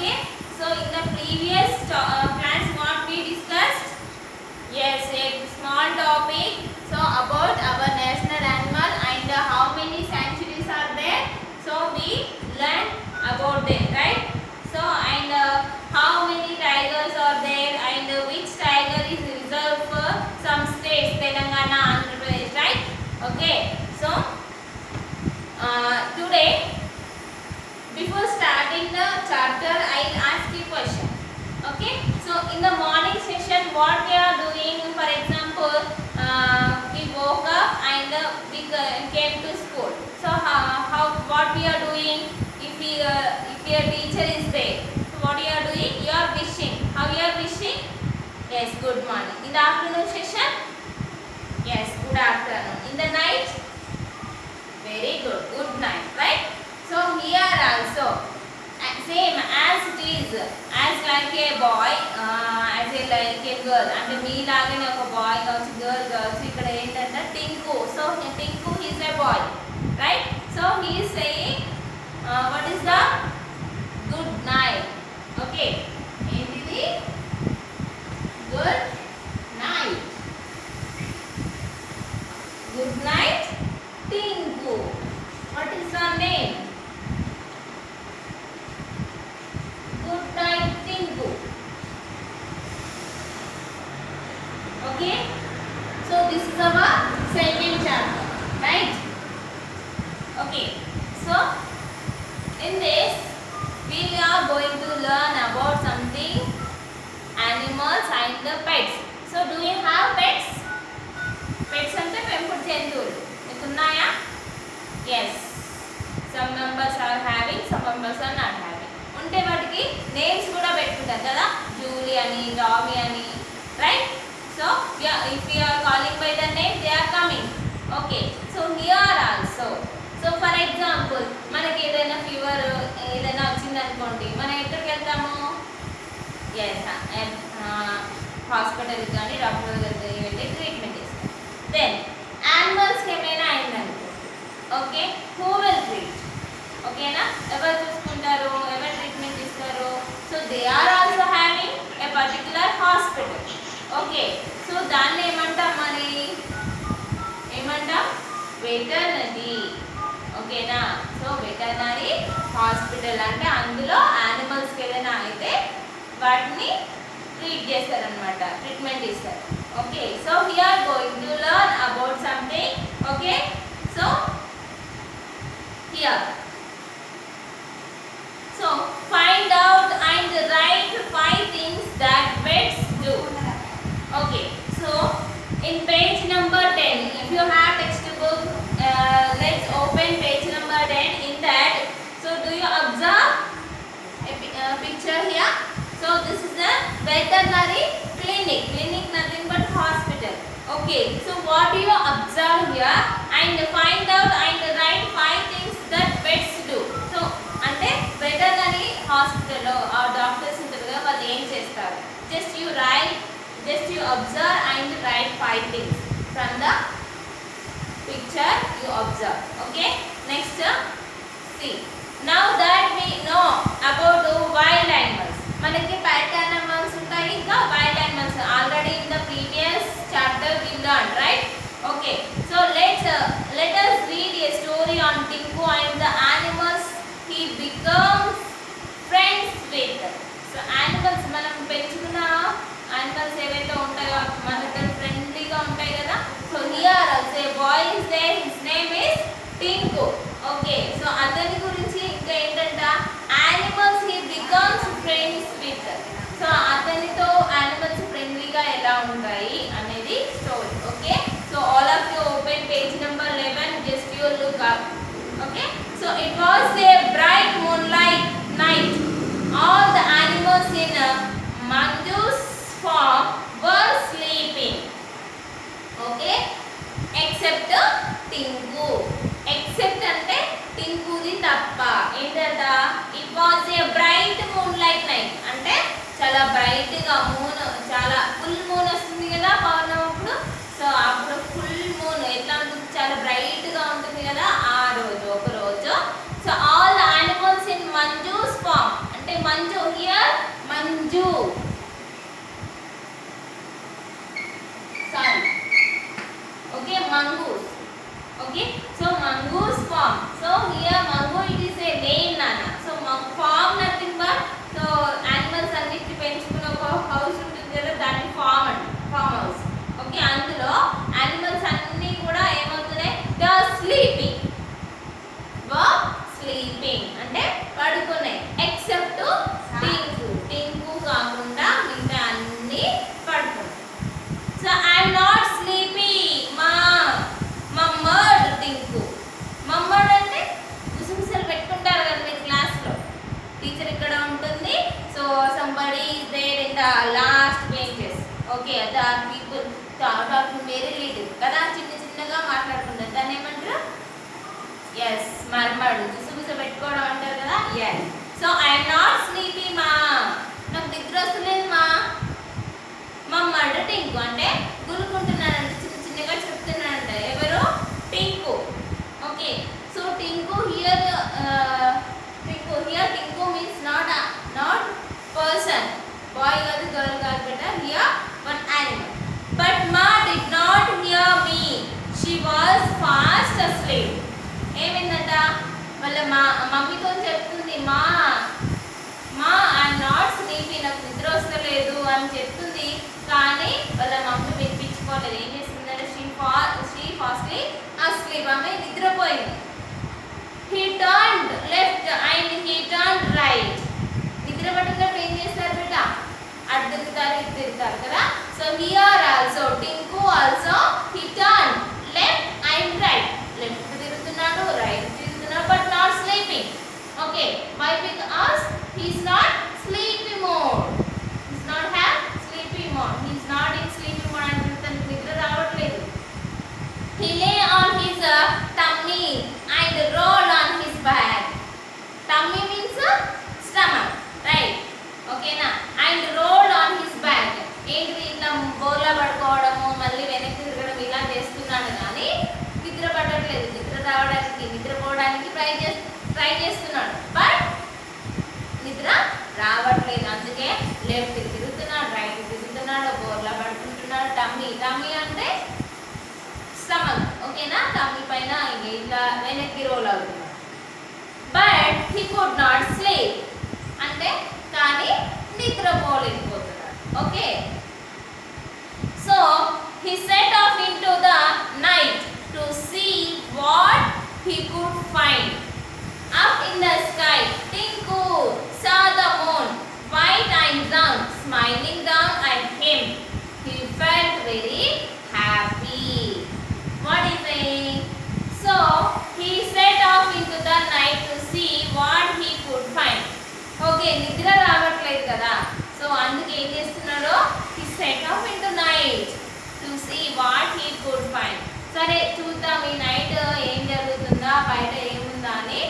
Okay, so in the previous class what we discussed? Yes, a small topic. So about our national animal and how many sanctuaries are there. So we learned about them, right? So and how many tigers are there and which tiger is reserved for some states, Telangana, Andhra Pradesh, right? Okay, so today before starting the chapter, I'll ask you question. Okay, so in the morning session, what we are doing? For example, we woke up and we came to school. So what we are doing? If your teacher is there, so what you are doing? You are wishing. How you are wishing? Yes, good morning. In the afternoon session, yes, good afternoon. In the night, very good. Good night, right? So here also same as it is, as like a boy, as a like a girl. అంటే మీ లాగానే ఒక bye కావచ్చు girl కావచ్చు. ఇక్కడ ఏంటంటే Tinku. So Tinku is a boy, right? So he is saying what is the good night. Okay, ఏంటిది good night. Good night Tinku. What is the name? Good night Tinku. Okay, so this is our second chapter, right? Okay, so in this we are going to learn about something animals and the pets. So do you have pets? Pets అంటే పెంపుడు జంతువులు మీకు ఉన్నాయా? Yes, some members are having, some members are not having. ఉంటే వాటికి names కూడా పెట్టుకుంటారు కదా, జూలీ అని, టామీ అని, right? So if you are calling by the name, they are coming. Okay, so here also, so for example, మనకి ఏదైనా fever ఏదైనా వచ్చింది అనుకోండి, మనం ఎక్కడికి వెళ్తాము? ఎస్, హాస్పిటల్కి కానీ డాక్టర్ దగ్గరికి వెళ్ళి ట్రీట్మెంట్ చేస్తాం. దెన్ యానిమల్స్కి ఏమైనా అయిందనుకో, ఓకే, హూ విల్ ట్రీట్? ఓకేనా, ఎవరు చూసుకుంటారు, ఎవరు ట్రీట్మెంట్ ఇస్తారు? So they are also having a particular hospital. Okay, so దాన్ని ఏమంటాం మరి? ఏమంటాం? వెటర్నరీ. ఓకేనా, సో వెటర్నరీ హాస్పిటల్ అంటే అందులో యానిమల్స్కి ఏదైనా అయితే వాటిని ట్రీట్ చేస్తారనమాట, ట్రీట్మెంట్ ఇస్తారు. Okay, so we are going to learn about something. Okay, so here, so find out and write 5 things that pets do. Okay, so in page number 10, if you have textbook, let's open page number 10. In that, so do you observe a picture here? So this is a veterinary clinic. Clinic nothing but hospital. Okay, so what do you observe here? And find out and write 5 things that pets do. So అంటే veterinary హాస్పిటల్లో ఆ doctors ఉంటారు కదా, వాళ్ళు ఏం చేస్తారు? Just you right, just you observe and right 5 things from the picture you observe. Okay, next see, now that we know about wild animals, మనకి pet animals ఉంటాయి, ఇంకా wild animals already in the previous chapter we learned, right? Okay, so let us read a story on Tinku and the animals he becomes friends with. So animals, మనం పెంచుకున్న animals ఏవైతే ఉంటాయో మనతో ఫ్రెండ్లీగా ఉంటాయి కదా. So here also a boy is there, his name is Tinku. Okay, so అతని గురించి ఇంకా ఏంటంట, animals he becomes friends with. So అతనితో animals ఫ్రెండ్లీగా ఎలా ఉంటాయి అనేది story. Okay, so all of you open page number 11, just you look up. Okay, so it was a bright moonlight night. All the animals in Manju's farm were sleeping. Okay, except Tinku. Except అంటే టింకుది తప్ప. ఏంటంట? It was a bright moonlight night. అంటే చాలా bright గా moon, చాలా full moon వస్తుంది కదా పౌర్ణమి అప్పుడు. సో అప్పుడు ఫుల్ మూన్ ఎట్లా ఉంటుంది, చాలా బ్రైట్ గా ఉంటుంది కదా ఆ రోజు, ఒక రోజు. So all the animals in Manju's farm, అంటే మంజు అంటే పడుకున్నాయి. ఎక్సెప్ట్ టింకు. టింకు కాకుండా మిగతా అన్ని పడుకున్నాయి. సో ఐఎమ్ నాట్ స్లీపీ మా మమ్మడ్ టింకు. మమ్మడ్ అంటే గుసగుసలు పెట్టుకుంటారు కదా మీరు క్లాస్లో. టీచర్ ఇక్కడ ఉంటుంది. So somebody is there in the last benches. Okay the people talking very little కదా, చిన్న చిన్నగా మాట్లాడుకుంటారు. దాన్ని ఏమంటారు? ఎస్ మర్మడు. గుసగుస పెట్టుకోవడం అంటారు కదా. Yes. So I'm not sleepy మా, నాకు నిద్ర వస్తలేదు మా. మమ్మడ్ టింకు అంటే గురుకుంటున్నానంట, చిన్న చిన్నగా చెప్తున్నానంట. ఎవరు? Tinku. Okay so Tinku here Tinku means not person, boy కాదు గర్ల్ కాదు బెట. Here one animal. But ma did not hear me, she was fast asleep. ఏమైందంట? వాళ్ళ మమ్మీతో చెప్తుంది, మా ఐఎమ్ నాట్ స్లీపీ, నాకు నిద్ర వస్తలేదు అని చెప్తుంది. కానీ వాళ్ళ మమ్మీ వినిపించుకోలేదు. ఏం చేసిందంటే షీ ఫాస్ట్లీ అస్లీప్, ఆమె నిద్రపోయింది. He turned left and he turned right. నిద్ర పట్టుకున్నప్పుడు ఏం చేస్తారు బిడ్డ? అటు తిరుగుతారు ఇటు తిరుగుతారు కదా. So here also Tinku also he turn left and right. Left తిరుగుతున్నాడు, రైట్ తిరుగుతున్నాడు, but not sleeping. Okay why because he is not sleepy mode. He is not have sleepy mode. He is not in sleepy mode అంటే తనకు నిద్ర రావట్లేదు. He lay on his tummy and rolled on his back. Tummy means stomach, right? Okay na? And rolled on his back. ఏంటి ఇట్లా బోర్లా పడుకోవడము, మళ్ళీ వెనక్కి తిరగడం ఇలా చేస్తున్నాడు కానీ నిద్ర పడట్లేదు. నిద్ర రావడానికి, నిద్రపోవడానికి ట్రై చేస్తున్నాడు, బట్ నిద్ర రావట్లేదు. అందుకే లెఫ్ట్ తిరుగుతున్నాడు, రైట్ తిరుగుతున్నాడు, బోర్లా పడుకుంటున్నాడు. టమ్మీ అంటే స్టమక్. ఓకేనా? టమ్మీ పైన ఇట్లా వెనక్కి రోల్ అవుతున్నాడు. But he could not sleep అంటే కానీ నిద్రపోలేకపోతున్నాడు. Okay so he set off into the night to see what he could find. Up in the sky Tinku saw the moon white and round smiling down at him. He felt very happy. What is saying? So he set off into the night to see what he could find. Okay, నిద్ర రావట్లేదు కదా, so అందుకే ఏం చేస్తున్నాడు? he set off into night to see what he could find. సరే చూద్దాం ఈ night ఏం జరుగుతుందా, బయట ఏముందా అని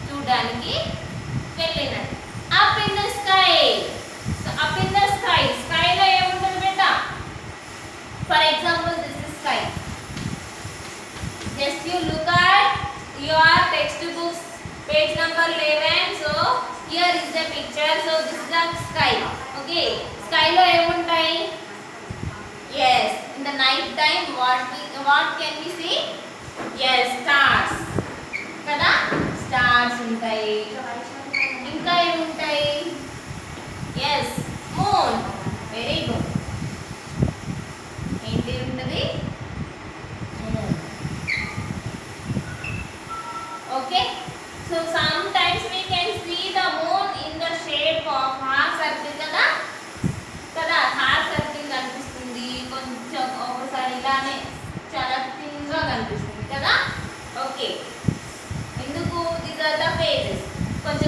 చూడడానికి వెళ్ళినాడు. Up in the sky. Up in the sky, స్కైలో ఏముంటుంది బిడ్డ? For example this is sky. Just you look at your textbooks page number 11. So here is the picture. So this is the sky. Okay, sky lo em untai? Yes, in the night time what can we see? Yes, stars kada. Stars untai. Inka em untai? Yes, moon. Very good. Enti untadi? Okay, so sometimes we can see the moon in the shape of half circle kada half circle కనిపిస్తుంది, కొంచెం ఒకసారి ఇలానే చాలా థిన్గా కనిపిస్తుంది కదా. Okay ఎందుకు? These are the phases. కొంచెం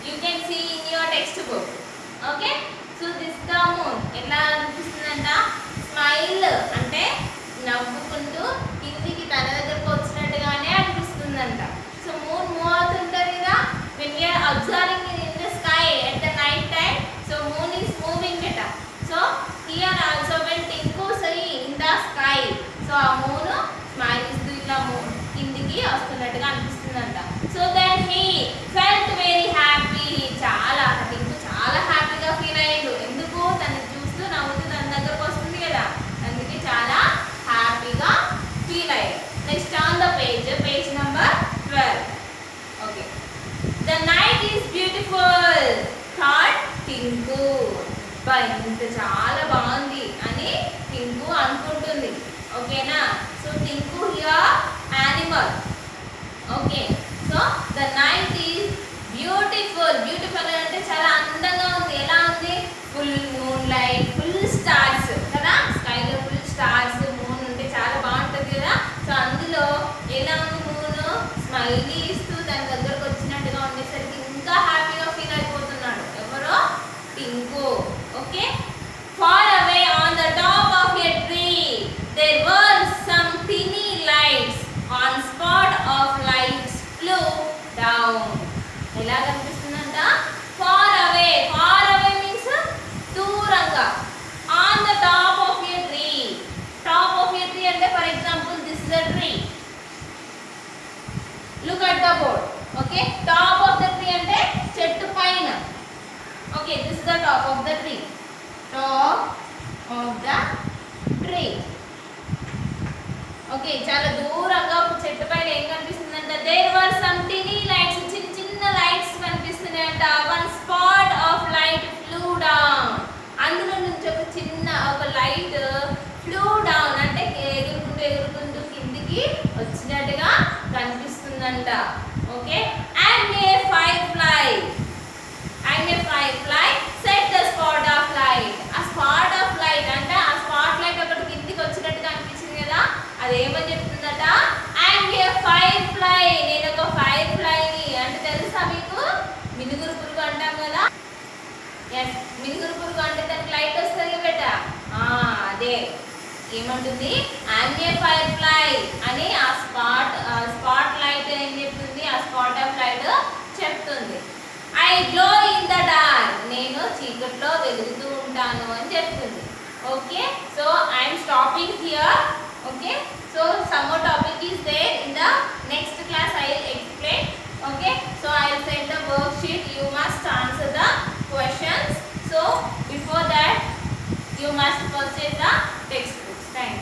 You can see in your textbook. Okay, so this the moon. ఎట్లా అనిపిస్తుందంట? స్మైల్ అంటే నవ్వుకుంటూ కిందికి తన దగ్గరకు వచ్చినట్టుగానే అనిపిస్తుందంట. సో మూన్ మూవ్ అవుతుంటది కదా, when we are observing in the sky at the night time, so moon is moving beta. So here also when Tinku see in the sky, so ఆ moon smile ఇస్తూ ఇలా కిందికి వస్తున్నట్టుగా అనిపిస్తుందంట. So then he felt very happy. చాలా టింకు చాలా హ్యాపీగా feel అయ్యిండు. ఎందుకు? తను చూస్తూ నవ్వుతూ తన దగ్గరకు వస్తుంది కదా, అందుకే చాలా హ్యాపీగా ఫీల్ అయ్యాడు. Next on the page number 12. Okay, the night is beautiful thought Tinku. ఇంత చాలా బాగుంది అని టింకు అనుకుంటుంది. ఓకేనా? So Tinku here animal. Okay, so the night is beautiful. Beautiful అంటే చాలా అందంగా ఉంది. ఎలా ఉంది? Full moon light, full stars కదా, స్కైలో ఫుల్ స్టార్స్, మూన్ ఉంటే చాలా బాగుంటుంది కదా. సో అందులో ఎలా ఉంది? మూన్ స్మైలీ ఇస్తూ తన దగ్గరకు వచ్చినట్టుగా ఉండేసరికి ఇంకా హ్యాపీగా ఫీల్ అయిపోతున్నాడు. ఎవరో? Tinku. Okay, far away on the top of a tree there were some tiny lights. On spot of lights flew down. ఎలా కనిపిస్తుందంట? far away. far away means దూరంగా. on the top of a tree. top of a tree అంటే for example this is a tree. look at the board. okay, top of the tree అంటే చెట్టు పైన. okay, this is the top of the tree. top of the tree. Okay, చాలా దూరంగా చెట్టు పైన ఏం కనిపిస్తుందంట? There were some tiny lights. చిన్న చిన్న లైట్స్ కనిపిస్తున్నాయంట. One spot of light flew down. అందులో నుంచి ఒక లైట్ ఫ్లూ డౌన్ అంటే ఎగురుకుంటూ కిందికి వచ్చినట్టుగా కనిపిస్తుందంట. Okay, and a firefly. And a firefly set the spot of light. ఆ స్పాట్ ఆఫ్ లైట్ అంటే ఆ స్పాట్ లైట్ ఒకటి కిందికి వచ్చినట్టుగా అనిపించింది కదా, అదేమని చెప్తుందట? And a firefly. నేను ఒక ఫైర్ఫ్లైని. అంటే తెలుసా మీకు? మినుగురు పురుగు అంటాం కదా. ఎస్, మినుగురు పురుగు అంటే దానికి లైట్ వస్తుంది బెట. అదే ఏమంటుంది? అండ్ ఏ ఫైర్ఫ్లై అని ఆ స్పాట్ లైట్ ఏం చెప్తుంది? ఆ స్పాట్ ఆఫ్ లైట్ చెప్తుంది. I glow in the dark. నేను చీకట్లో వెలుగుతూ ఉంటాను అని చెప్తుంది. Okay, so I'm stopping here. Okay, so some more topic is there in the next class. I will explain.